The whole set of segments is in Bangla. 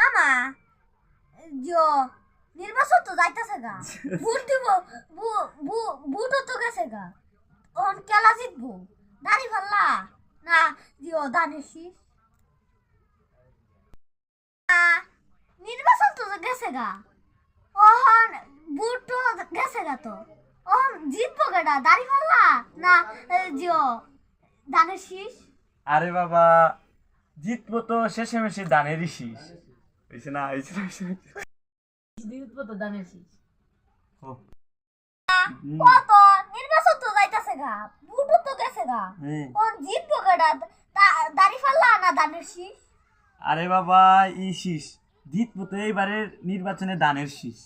মামা জো নির্বাচন তো যাইতেছে গা ভোট দিব ভোটও তো গেছে গা অন কেলা জিতবো দাড়ি ফাল্লা না জিও ধানের শীষ নির্বাচন তো গেছে গা ওহন ভোট তো গেছে গা তো ওহন জিতবো গেডা দাড়ি ফাল্লা না জিও ধানের শীষ আরে বাবা জিতবো তো শেষে মেশে দানেরই শীষ হয়েছে না জিতবো তো দানের শীষ। কত নির্বাচন তো যাইতাছে গা ভোটও তো গেছে গা ওহন জিতবো গেডা দাড়ি ফাল্লা না ধানের শীষ আরে বাবা ই শীষ জিতবো তো এইবারের নির্বাচনে দানের শীষ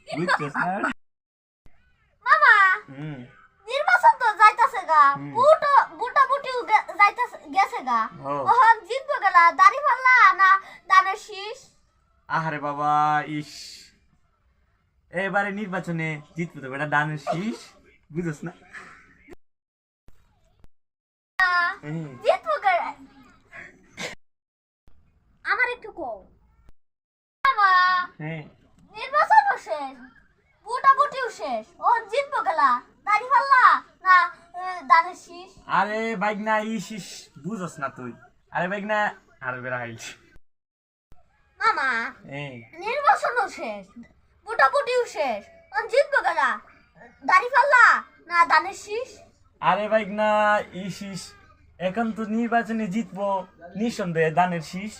বুঝছিস না মামা হুম নির্বাচন তো যাইতাছে গা বুটিও যাইতাছে গেছে গা ওহন জিতবো গেলা দাড়ি ফাল্লা না ধানের শীষ আরে বাবা ইস এবারে নির্বাচনে জিতবো তো বেটা দানের শীষ বুঝছ না জিতবো গেলা আমার একটু কও মামা হ্যাঁ নির্বাচন শেষ বুটিও শেষ ওহন জিতবো গেলা দাড়ি ফাল্লা না ধানের শীষ আরে বাইক না ই শীষ বুঝছ না তুই আরে বাইক না আরে বেড়া হাইছি মামা হ্যাঁ নির্বাচনও শেষ বুটিও শেষ ওহন জিতবো গেলা দাড়ি ফাল্লা না ধানের শীষ আরে বাইক না ই শীষ এখন তো নির্বাচনে জিতবো নিঃসন্দেহে দানের শীষ